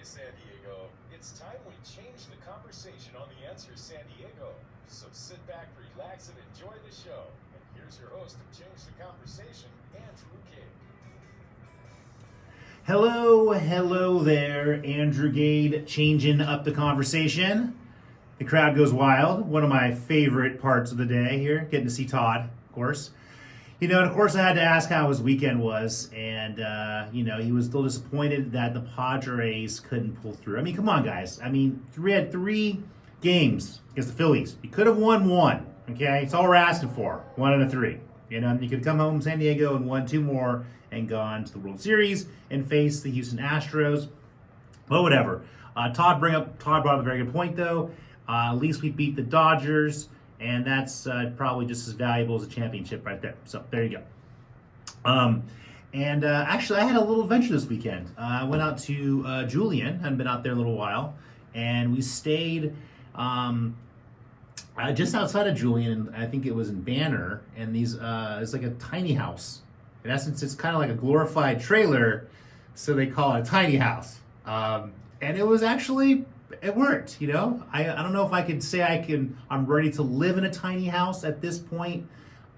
San Diego. It's time we change the conversation on The Answer San Diego. So sit back, relax, and enjoy the show. And here's your host of Change the Conversation, Andrew Gade. Hello there, Andrew Gade, changing up the conversation. The crowd goes wild. One of my favorite parts of the day here, getting to see Todd, of course. And of course I had to ask how his weekend was, and, he was still disappointed that the Padres couldn't pull through. I mean, come on, guys. I mean, we had 3 games against the Phillies. You could have won 1, okay? It's all we're asking for, 1 out of 3. You could come home San Diego and won 2 more and gone to the World Series and face the Houston Astros. But whatever. Todd brought up a very good point, though. At least we beat the Dodgers. And that's probably just as valuable as a championship right there. So there you go. Actually, I had a little adventure this weekend. I went out to Julian. Hadn't been out there in a little while. And we stayed just outside of Julian. And I think it was in Banner. And it's like a tiny house. In essence, it's kind of like a glorified trailer. So they call it a tiny house. And it was actually... It worked, I don't know if I could say I'm ready to live in a tiny house at this point,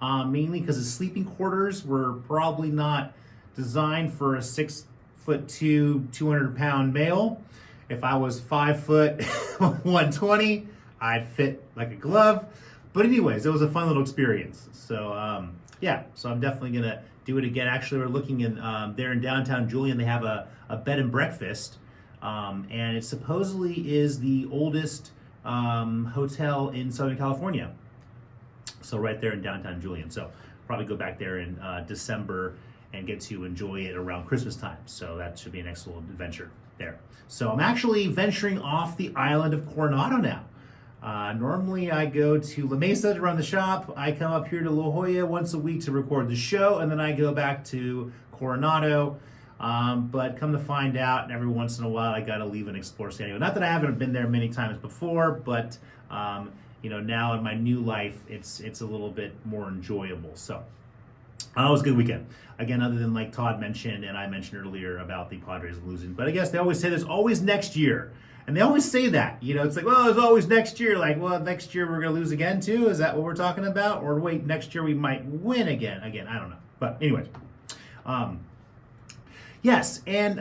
mainly because the sleeping quarters were probably not designed for a 6'2", 200-pound male. If I was 5 foot, 120, I'd fit like a glove. But anyways, it was a fun little experience. So, so I'm definitely going to do it again. Actually, we're looking there in downtown Julian. They have a bed and breakfast. And it supposedly is the oldest hotel in Southern California. So right there in downtown Julian. So probably go back there in December and get to enjoy it around Christmas time. So that should be an excellent adventure there. So I'm actually venturing off the island of Coronado now. Normally I go to La Mesa to run the shop. I come up here to La Jolla once a week to record the show, and then I go back to Coronado. But come to find out, every once in a while I got to leave and explore San Diego. Not that I haven't been there many times before, but now in my new life, it's a little bit more enjoyable. So it was a good weekend. Again, other than like Todd mentioned and I mentioned earlier about the Padres losing. But I guess they always say there's always next year. And they always say that, it's like, well, there's always next year. Like, well, next year we're going to lose again too? Is that what we're talking about? Or wait, next year we might win again. Again, I don't know. But anyways, yes, and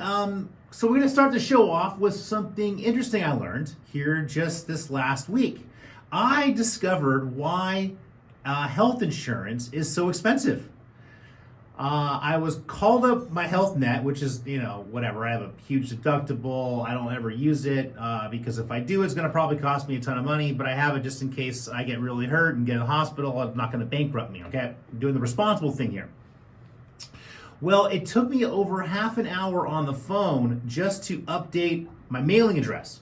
so we're going to start the show off with something interesting I learned here just this last week. I discovered why health insurance is so expensive. I was called up my Health Net, which is, whatever. I have a huge deductible. I don't ever use it because if I do, it's going to probably cost me a ton of money, but I have it just in case I get really hurt and get in the hospital. It's not going to bankrupt me, okay? I'm doing the responsible thing here. Well, it took me over half an hour on the phone just to update my mailing address.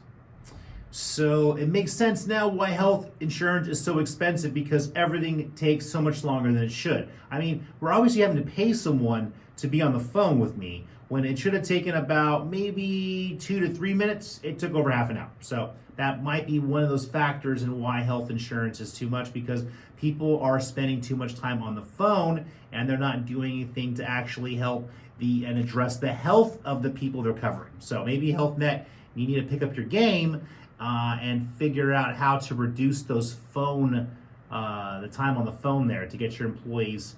So it makes sense now why health insurance is so expensive, because everything takes so much longer than it should. I mean, we're obviously having to pay someone to be on the phone with me when it should have taken about maybe 2 to 3 minutes. It took over half an hour. So that might be one of those factors in why health insurance is too much, because people are spending too much time on the phone and they're not doing anything to actually help and address the health of the people they're covering. So maybe HealthNet, you need to pick up your game and figure out how to reduce those the time on the phone there to get your employees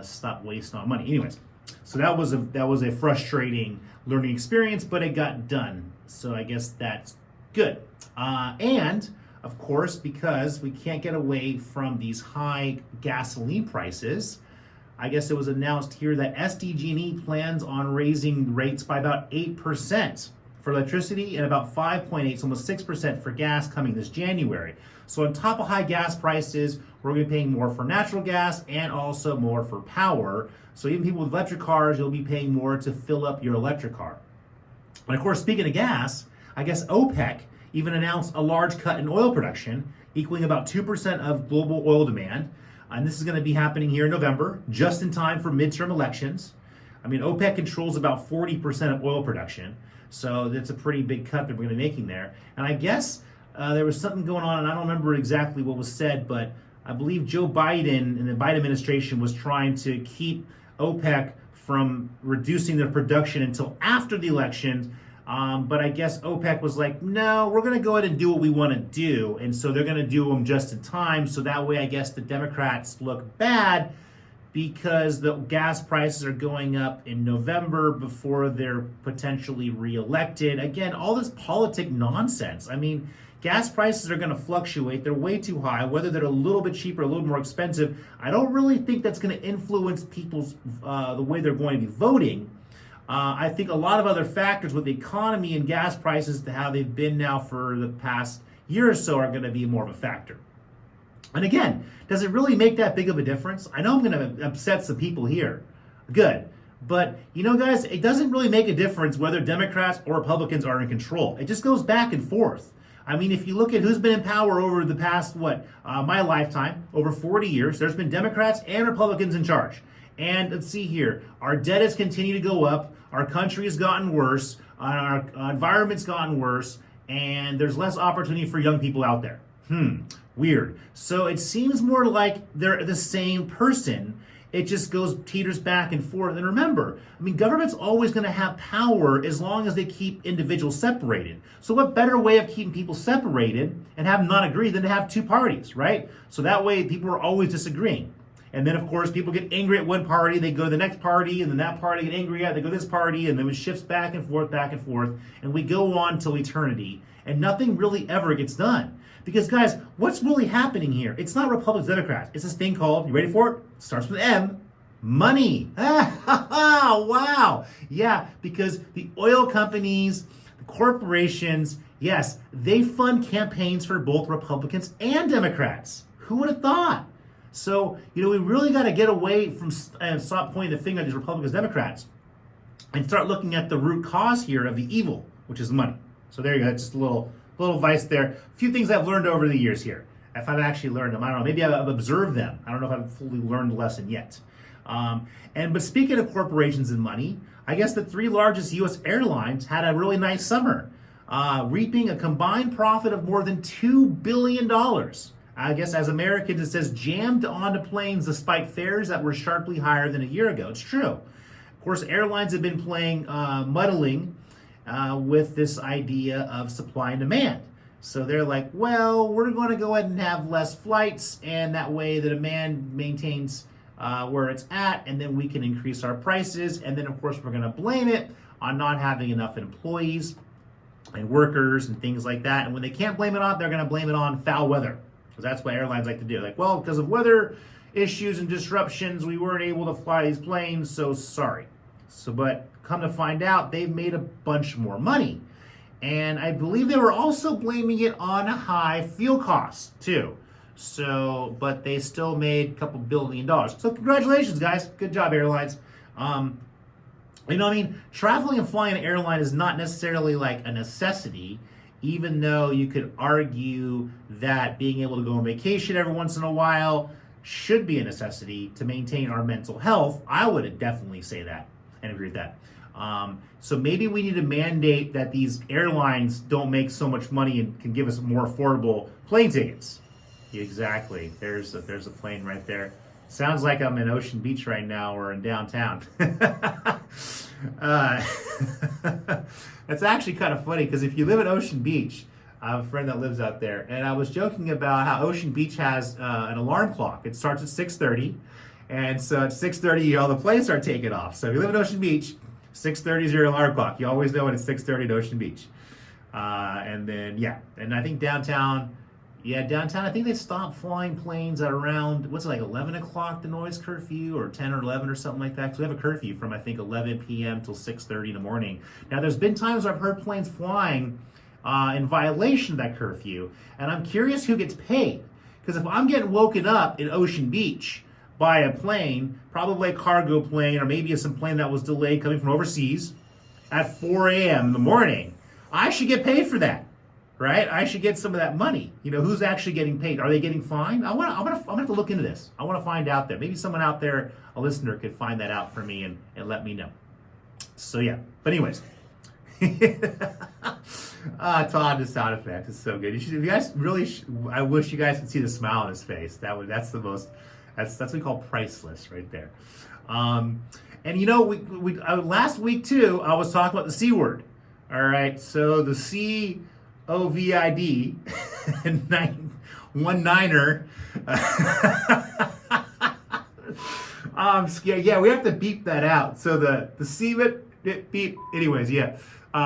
stop wasting on money. Anyways, so that was a frustrating learning experience, but it got done. So I guess that's good. And of course, because we can't get away from these high gasoline prices, I guess it was announced here that SDG&E plans on raising rates by about 8% for electricity and about 5.8, so almost 6% for gas coming this January. So on top of high gas prices, we're going to be paying more for natural gas and also more for power. So even people with electric cars, you'll be paying more to fill up your electric car. And of course, speaking of gas, I guess OPEC even announced a large cut in oil production, equaling about 2% of global oil demand. And this is going to be happening here in November, just in time for midterm elections. I mean, OPEC controls about 40% of oil production. So that's a pretty big cut that we're going to be making there. And I guess there was something going on, and I don't remember exactly what was said, but I believe Joe Biden and the Biden administration was trying to keep OPEC from reducing their production until after the election But I guess OPEC was like, no, we're going to go ahead and do what we want to do. And so they're going to do them just in time. So that way, I guess the Democrats look bad because the gas prices are going up in November before they're potentially reelected. Again, all this politic nonsense. I mean, gas prices are going to fluctuate. They're way too high. Whether they're a little bit cheaper, a little more expensive, I don't really think that's going to influence people's the way they're going to be voting. I think a lot of other factors with the economy and gas prices to how they've been now for the past year or so are going to be more of a factor. And again, does it really make that big of a difference? I know I'm going to upset some people here. Good. But, you know, guys, it doesn't really make a difference whether Democrats or Republicans are in control. It just goes back and forth. I mean, if you look at who's been in power over the past, my lifetime, over 40 years, there's been Democrats and Republicans in charge. And let's see here, our debt has continued to go up, our country has gotten worse, our environment's gotten worse, and there's less opportunity for young people out there. Weird. So it seems more like they're the same person. It just teeters back and forth. And remember, I mean, government's always going to have power as long as they keep individuals separated. So what better way of keeping people separated and have them not agree than to have two parties, right? So that way people are always disagreeing. And then, of course, people get angry at one party, they go to the next party, and then that party get angry at, they go to this party, and then it shifts back and forth, and we go on till eternity, and nothing really ever gets done. Because, guys, what's really happening here? It's not Republicans, Democrats. It's this thing called, you ready for it? Starts with M, money. Wow. Yeah, because the oil companies, the corporations, yes, they fund campaigns for both Republicans and Democrats. Who would have thought? So, you know, we really got to get away from and stop pointing the finger at these Republicans, Democrats, and start looking at the root cause here of the evil, which is money. So there you go, just a little advice there. A few things I've learned over the years here. If I've actually learned them, I don't know. Maybe I've observed them. I don't know if I've fully learned the lesson yet. But speaking of corporations and money, I guess the three largest U.S. airlines had a really nice summer, reaping a combined profit of more than $2 billion. I guess as Americans, it says jammed onto planes despite fares that were sharply higher than a year ago. It's true. Of course, airlines have been playing muddling with this idea of supply and demand. So they're like, well, we're going to go ahead and have less flights, and that way the demand maintains where it's at, and then we can increase our prices. And then, of course, we're going to blame it on not having enough employees and workers and things like that. And when they can't blame it on, they're going to blame it on foul weather. Because that's what airlines like to do. Like, well, because of weather issues and disruptions, we weren't able to fly these planes, so sorry. But come to find out, they've made a bunch more money. And I believe they were also blaming it on high fuel costs, too. So, but they still made a couple $1 billion. So congratulations, guys. Good job, airlines. You know what I mean? Traveling and flying an airline is not necessarily like a necessity, even though you could argue that being able to go on vacation every once in a while should be a necessity to maintain our mental health. I would definitely say that and agree with that. So maybe we need to mandate that these airlines don't make so much money and can give us more affordable plane tickets. Exactly. There's a plane right there. Sounds like I'm in Ocean Beach right now or in downtown. That's actually kind of funny because if you live in Ocean Beach, I have a friend that lives out there, and I was joking about how Ocean Beach has an alarm clock. It starts at 6:30, and so at 6:30, all the planes start taking off. So if you live in Ocean Beach, 6:30 is your alarm clock. You always know when it's 6:30 at Ocean Beach. And then, yeah, and I think downtown, I think they stopped flying planes at around, 11 o'clock, the noise curfew, or 10 or 11 or something like that. Because we have a curfew from, I think, 11 p.m. till 6:30 in the morning. Now, there's been times where I've heard planes flying in violation of that curfew, and I'm curious who gets paid. Because if I'm getting woken up in Ocean Beach by a plane, probably a cargo plane, or maybe some plane that was delayed coming from overseas at 4 a.m. in the morning, I should get paid for that. Right? I should get some of that money. You know, who's actually getting paid? Are they getting fined? I'm gonna have to look into this. I want to find out there. Maybe someone out there, a listener, could find that out for me and let me know. So yeah. But anyways, Todd, the sound effect is so good. You guys really. I wish you guys could see the smile on his face. That's the most. That's what we call priceless right there. And you know, we last week too, I was talking about the C word. All right, so the COVID 19er. I'm scared. Yeah, we have to beep that out. So the CVIT beep. Anyways, yeah.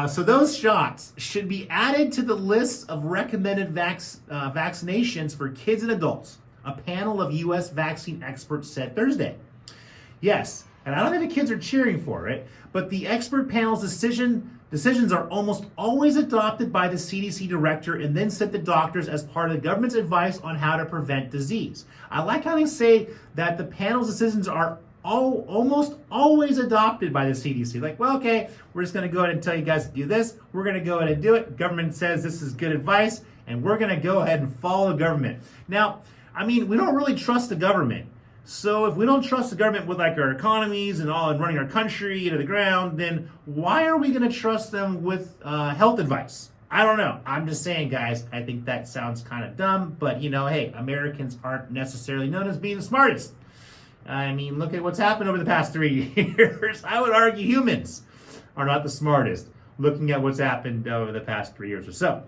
So those shots should be added to the list of recommended vaccinations for kids and adults. A panel of U.S. vaccine experts said Thursday. Yes, and I don't think the kids are cheering for it, but the expert panel's decisions are almost always adopted by the CDC director and then sent to doctors as part of the government's advice on how to prevent disease. I like how they say that the panel's decisions are almost always adopted by the CDC. Like, well, okay, we're just going to go ahead and tell you guys to do this. We're going to go ahead and do it. Government says this is good advice, and we're going to go ahead and follow the government. Now, I mean, we don't really trust the government. So if we don't trust the government with like our economies and all and running our country into the ground, then why are we going to trust them with health advice? I don't know. I'm just saying, guys, I think that sounds kind of dumb, but hey, Americans aren't necessarily known as being the smartest. I mean, look at what's happened over the past 3 years. I would argue humans are not the smartest, looking at what's happened over the past 3 years or so.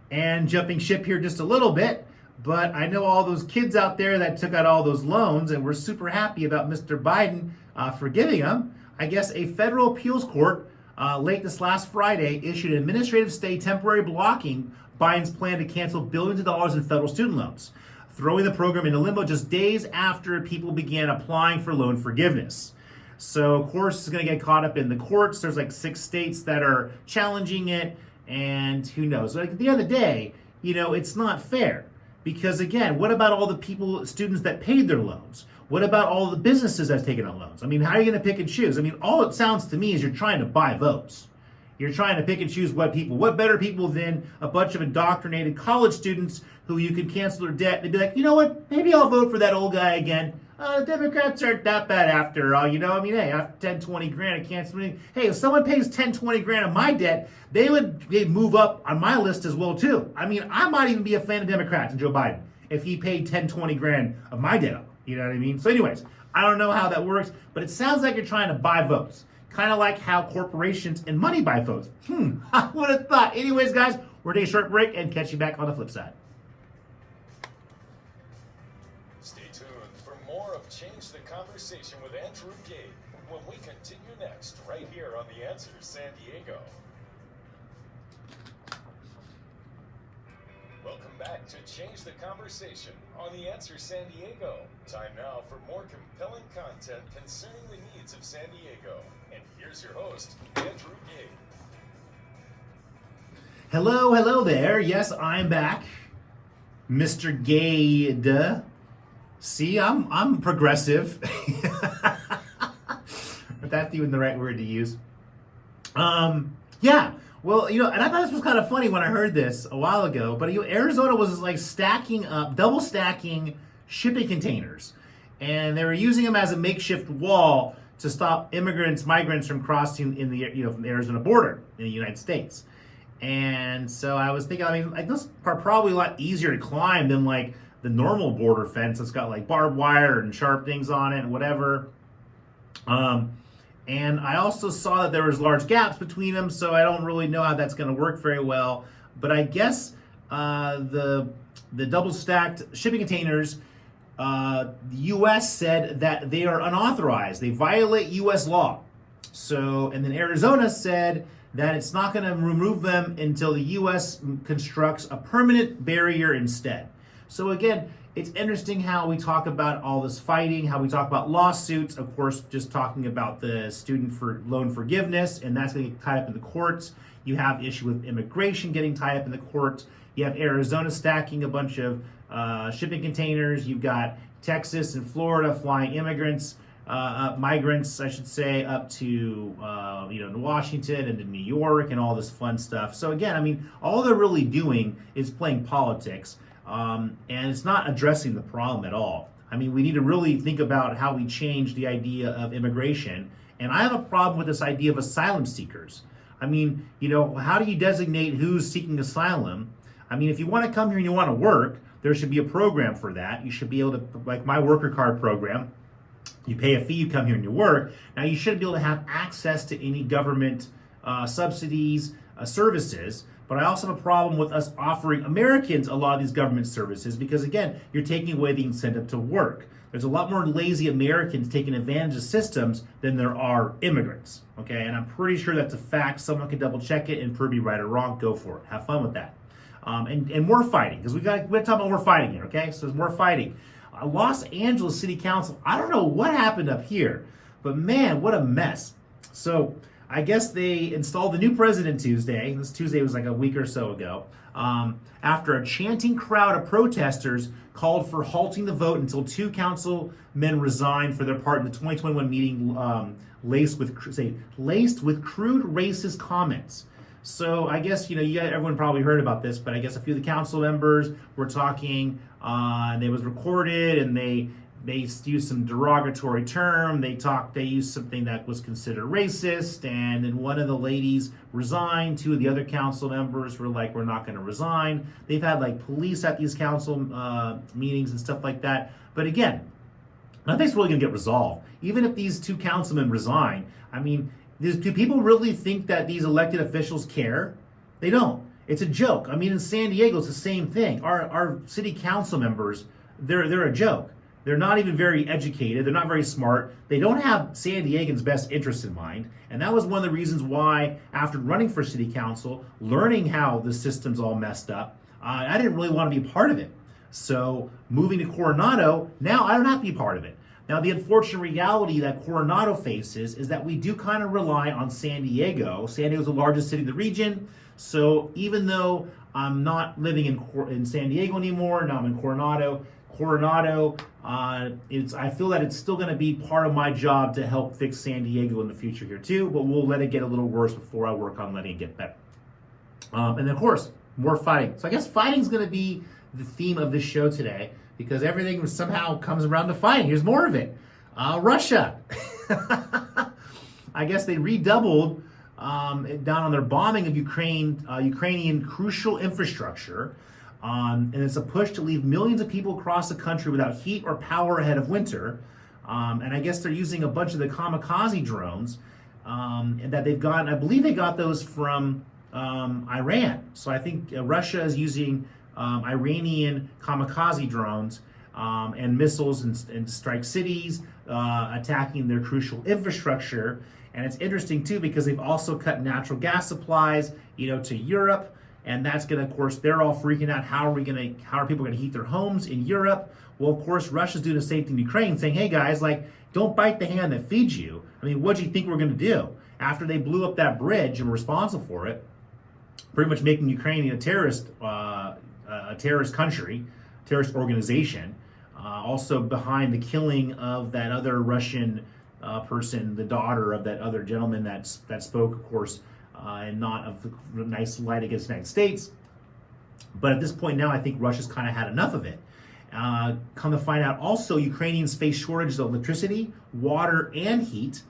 And jumping ship here just a little bit, but I know all those kids out there that took out all those loans and were super happy about Mr. Biden forgiving them. I guess a federal appeals court late this last Friday issued an administrative stay temporary blocking Biden's plan to cancel billions of dollars in federal student loans, throwing the program into limbo just days after people began applying for loan forgiveness. So, of course, it's going to get caught up in the courts. There's like 6 states that are challenging it, and who knows? Like, at the end of the day, it's not fair. Because, again, what about all the students that paid their loans? What about all the businesses that's taken out loans? I mean, how are you going to pick and choose? I mean, all it sounds to me is you're trying to buy votes. You're trying to pick and choose what better people than a bunch of indoctrinated college students who you can cancel their debt and be like, you know what, maybe I'll vote for that old guy again. The Democrats aren't that bad after all, hey, after 10, 20 grand, I cancel anything. Hey, if someone pays 10, 20 grand on my debt, they'd move up on my list as well, too. I mean, I might even be a fan of Democrats and Joe Biden if he paid 10, 20 grand of my debt up. You know what I mean? So anyways, I don't know how that works, but it sounds like you're trying to buy votes. Kind of like how corporations and money buy votes. I would have thought. Anyways, guys, we're taking a short break and catch you back on the flip side. Stay tuned for more of Change the Conversation with Andrew Gay when we continue next, right here on The Answer San Diego. Welcome back to Change the Conversation on The Answer San Diego. Time now for more compelling content concerning the needs of San Diego. And here's your host, Andrew Gay. Hello there. Yes, I'm back. Mr. Gade. See, I'm progressive. If that's even the right word to use. Yeah. Well, and I thought this was kind of funny when I heard this a while ago, but Arizona was like double stacking shipping containers, and they were using them as a makeshift wall to stop migrants from crossing from the Arizona border in the United States. And so I was thinking, like those are probably a lot easier to climb than like the normal border fence that's got like barbed wire and sharp things on it and whatever. And I also saw that there was large gaps between them, so I don't really know how that's going to work very well. But I guess the double-stacked shipping containers, the U.S. said that they are unauthorized. They violate U.S. law. So, and then Arizona said that it's not going to remove them until the U.S. constructs a permanent barrier instead. So again, it's interesting how we talk about all this fighting, how we talk about lawsuits, of course, just talking about the student for loan forgiveness, and that's going to get tied up in the courts. You have issue with immigration getting tied up in the courts. You have Arizona stacking a bunch of shipping containers. You've got Texas and Florida flying migrants, I should say, up to Washington and to New York and all this fun stuff. So again, all they're really doing is playing politics. And it's not addressing the problem at all. We need to really think about how we change the idea of immigration. And I have a problem with this idea of asylum seekers. How do you designate who's seeking asylum? If you want to come here and you want to work, there should be a program for that. You should be able to, like my worker card program, you pay a fee, you come here and you work. Now you should be able to have access to any government subsidies, services. But I also have a problem with us offering Americans a lot of these government services because, again, you're taking away the incentive to work. There's a lot more lazy Americans taking advantage of systems than there are immigrants, okay? And I'm pretty sure that's a fact. Someone can double check it and prove me right or wrong. Go for it. Have fun with that. And more fighting, because we got to talk about more fighting here, okay? So there's more fighting. Los Angeles City Council, I don't know what happened up here, but man, what a mess. So I guess they installed the new president Tuesday. This Tuesday was like a week or so ago. After a chanting crowd of protesters called for halting the vote until 2 councilmen resigned for their part in the 2021 meeting laced with crude racist comments. So I guess, everyone probably heard about this, but I guess a few of the council members were talking, and it was recorded, and they used some derogatory term. They used something that was considered racist, and then one of the ladies resigned. 2 of the other council members were like, we're not going to resign. They've had like police at these council meetings and stuff like that. But again, nothing's really going to get resolved. Even if these 2 councilmen resign, I mean, do people really think that these elected officials care? They don't. It's a joke. I mean, in San Diego, it's the same thing. Our city council members, they're a joke. They're not even very educated. They're not very smart. They don't have San Diegans' best interests in mind. And that was one of the reasons why, after running for city council, learning how the system's all messed up, I didn't really want to be a part of it. So moving to Coronado, now I don't have to be part of it. Now, the unfortunate reality that Coronado faces is that we do kind of rely on San Diego. San Diego is the largest city in the region. So even though I'm not living in San Diego anymore, now I'm in Coronado, I feel that it's still going to be part of my job to help fix San Diego in the future here too, but we'll let it get a little worse before I work on letting it get better. And then, of course, more fighting. So I guess fighting is going to be the theme of this show today, because everything somehow comes around to fighting. Here's more of it. Russia. I guess they redoubled down on their bombing of Ukrainian crucial infrastructure. And it's a push to leave millions of people across the country without heat or power ahead of winter. And I guess they're using a bunch of the kamikaze drones that they've gotten. I believe they got those from Iran. So I think Russia is using Iranian kamikaze drones and missiles and strike cities, attacking their crucial infrastructure. And it's interesting too, because they've also cut natural gas supplies, to Europe. And that's going to, of course, they're all freaking out. How are people going to heat their homes in Europe? Well, of course, Russia's doing the same thing in Ukraine, saying, hey guys, don't bite the hand that feeds you. I mean, what do you think we're going to do? After they blew up that bridge and were responsible for it, pretty much making Ukraine a terrorist country, terrorist organization, also behind the killing of that other Russian person, the daughter of that other gentleman that spoke, of course, and not of the nice light against the United States. But at this point now, I think Russia's kind of had enough of it. Come to find out, also, Ukrainians face shortages of electricity, water, and heat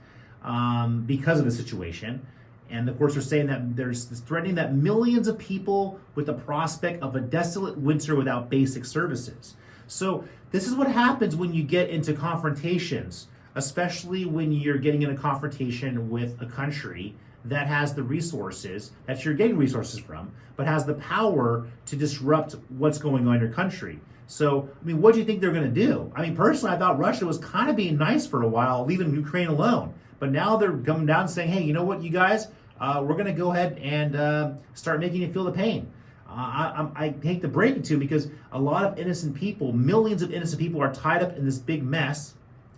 because of the situation. And of course, they're saying that there's this threatening that millions of people with the prospect of a desolate winter without basic services. So this is what happens when you get into confrontations, especially when you're getting in a confrontation with a country that has the resources, that you're getting resources from, but has the power to disrupt what's going on in your country. So, I mean, what do you think they're going to do? I mean, personally, I thought Russia was kind of being nice for a while, leaving Ukraine alone. But now they're coming down and saying, hey, you know what, you guys, we're going to go ahead and start making you feel the pain. I hate to break it to you, because a lot of innocent people, millions of innocent people, are tied up in this big mess,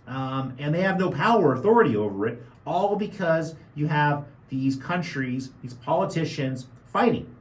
and they have no power or authority over it, all because you have these countries, these politicians fighting.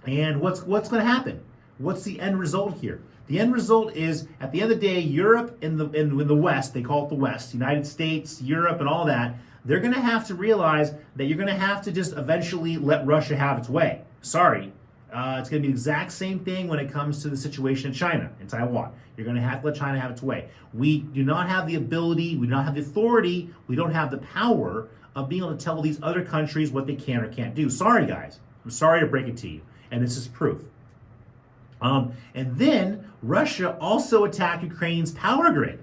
And what's going to happen? What's the end result here? The end result is, at the end of the day, Europe in the West, they call it the West, United States, Europe, and all that, they're going to have to realize that you're going to have to just eventually let Russia have its way. Sorry. It's going to be the exact same thing when it comes to the situation in China, in Taiwan. You're going to have to let China have its way. We do not have the ability, we do not have the authority, we don't have the power of being able to tell these other countries what they can or can't do. Sorry, guys. I'm sorry to break it to you. And this is proof. And then Russia also attacked Ukraine's power grid,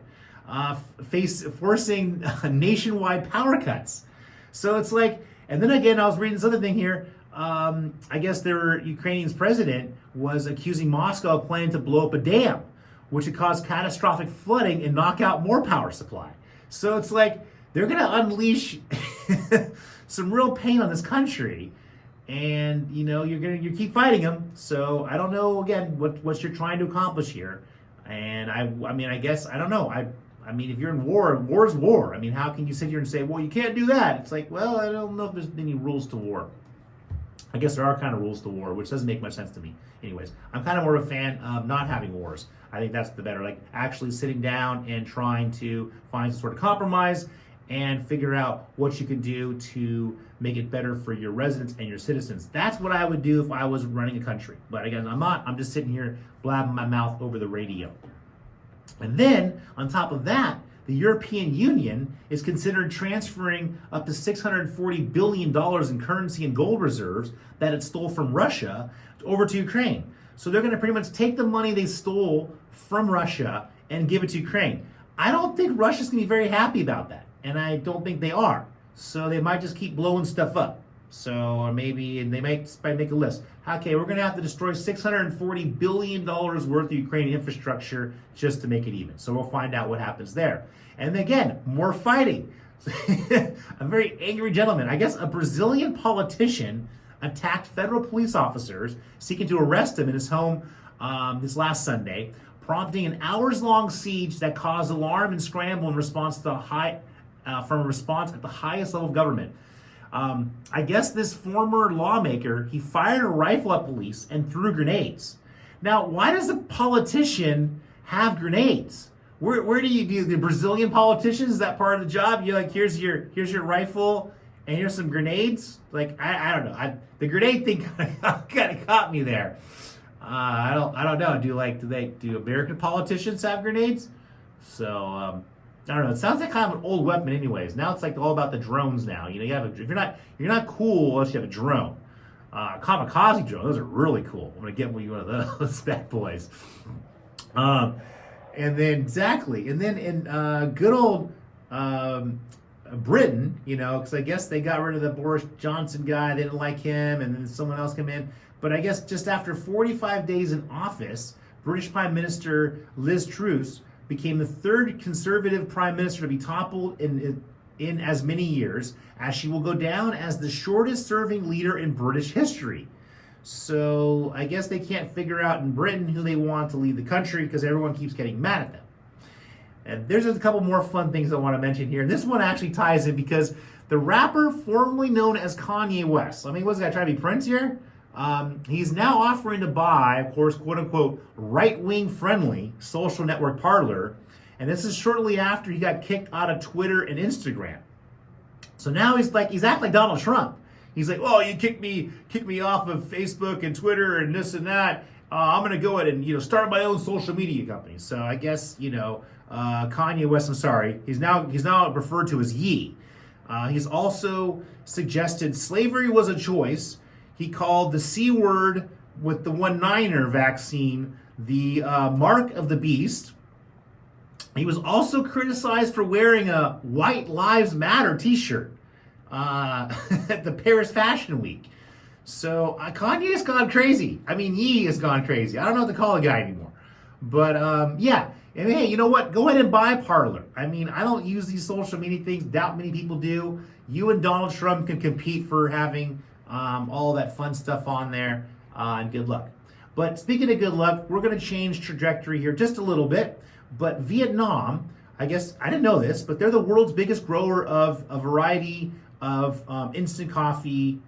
forcing nationwide power cuts. So it's like, And then again, I was reading this other thing here. I guess their Ukrainian's president was accusing Moscow of planning to blow up a dam, which would cause catastrophic flooding and knock out more power supply. So it's like they're going to unleash some real pain on this country, and you keep fighting them. So I don't know again what you're trying to accomplish here, and I guess I don't know. I mean, if you're in war is war. I mean, how can you sit here and say, well, you can't do that? It's like, well, I don't know if there's any rules to war. I guess there are kind of rules to war, which doesn't make much sense to me. Anyways, I'm kind of more of a fan of not having wars. I think that's the better, like actually sitting down and trying to find some sort of compromise and figure out what you can do to make it better for your residents and your citizens. That's what I would do if I was running a country. But again, I'm not. I'm just sitting here blabbing my mouth over the radio. And then, on top of that, the European Union is considering transferring up to $640 billion in currency and gold reserves that it stole from Russia over to Ukraine. So they're going to pretty much take the money they stole from Russia and give it to Ukraine. I don't think Russia's going to be very happy about that, and I don't think they are. So they might just keep blowing stuff up. So maybe they might make a list. Okay, we're going to have to destroy $640 billion worth of Ukrainian infrastructure just to make it even. So we'll find out what happens there. And again, more fighting. A very angry gentleman. I guess a Brazilian politician attacked federal police officers seeking to arrest him in his home this last Sunday, prompting an hours-long siege that caused alarm and scramble in response to from a response at the highest level of government. I guess this former lawmaker, he fired a rifle at police and threw grenades. Now, why does a politician have grenades? Where do you do the Brazilian politicians? Is that part of the job? You're like, here's your rifle and here's some grenades. Like I don't know. The grenade thing kind of caught me there. I don't know. Do American politicians have grenades? So I don't know. It sounds like kind of an old weapon, anyways. Now it's like all about the drones. Now if you're not cool unless you have a drone. Kamikaze drone. Those are really cool. I'm gonna get one of those bad boys. And then in good old Britain, because I guess they got rid of the Boris Johnson guy. They didn't like him, and then someone else came in. But I guess just after 45 days in office, British Prime Minister Liz Truss became the third Conservative Prime Minister to be toppled in as many years, as she will go down as the shortest-serving leader in British history. So I guess they can't figure out in Britain who they want to lead the country because everyone keeps getting mad at them. And there's a couple more fun things I want to mention here. And this one actually ties in because the rapper formerly known as Kanye West, I mean, what's that, trying to be Prince here? He's now offering to buy, of course, quote-unquote, right-wing friendly social network Parler. And this is shortly after he got kicked out of Twitter and Instagram. So now he's acting like Donald Trump. He's like, oh, you kicked me off of Facebook and Twitter and this and that. I'm going to go ahead and, start my own social media company. So I guess, Kanye West, I'm sorry, he's now referred to as Ye. He's also suggested slavery was a choice. He called the C word with the 1/9er vaccine the mark of the beast. He was also criticized for wearing a White Lives Matter t-shirt at the Paris Fashion Week. So Kanye has gone crazy. I mean, Ye has gone crazy. I don't know what to call the guy anymore. But yeah, and hey, you know what? Go ahead and buy Parler. I mean, I don't use these social media things. Doubt many people do. You and Donald Trump can compete for having all that fun stuff on there, and good luck. But speaking of good luck, we're going to change trajectory here just a little bit. But Vietnam, I guess, I didn't know this, but they're the world's biggest grower of a variety of instant coffee,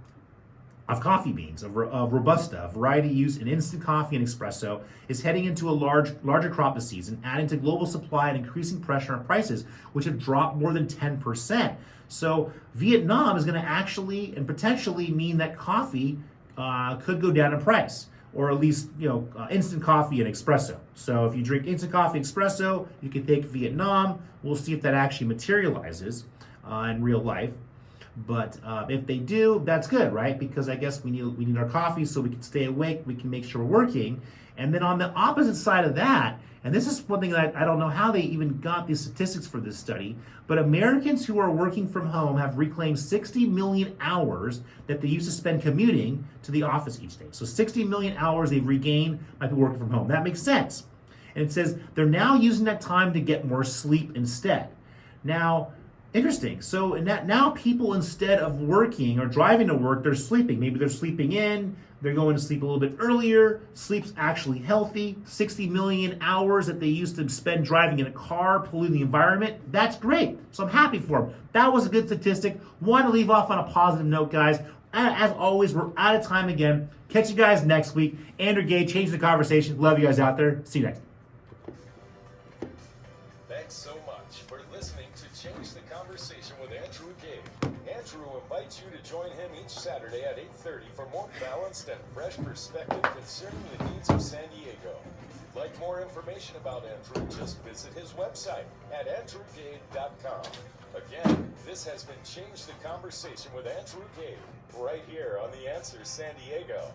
of coffee beans, of Robusta, a variety used in instant coffee and espresso, is heading into a larger crop this season, adding to global supply and increasing pressure on prices, which have dropped more than 10%. So Vietnam is going to actually and potentially mean that coffee could go down in price, or at least, instant coffee and espresso. So if you drink instant coffee espresso, you can take Vietnam. We'll see if that actually materializes in real life. But if they do, that's good, right? Because I guess we need our coffee so we can stay awake. We can make sure we're working. And then on the opposite side of that, and this is one thing that I don't know how they even got these statistics for this study, but Americans who are working from home have reclaimed 60 million hours that they used to spend commuting to the office each day. So 60 million hours they've regained by people working from home. That makes sense. And it says they're now using that time to get more sleep instead. Now, interesting. So in that, now people, instead of working or driving to work, they're sleeping. Maybe they're sleeping in, they're going to sleep a little bit earlier. Sleep's actually healthy. 60 million hours that they used to spend driving in a car, polluting the environment. That's great. So I'm happy for them. That was a good statistic. Want to leave off on a positive note, guys. As always, we're out of time again. Catch you guys next week. Andrew Gay, Change the Conversation. Love you guys out there. See you next. Thanks so much for listening to Change the Conversation with Andrew Gay. Andrew invites you to join him each Saturday at 8:30 for more balanced and fresh perspective concerning the needs of San Diego. If you'd like more information about Andrew, just visit his website at andrewgay.com. Again, this has been Change the Conversation with Andrew Gay, right here on The Answer San Diego.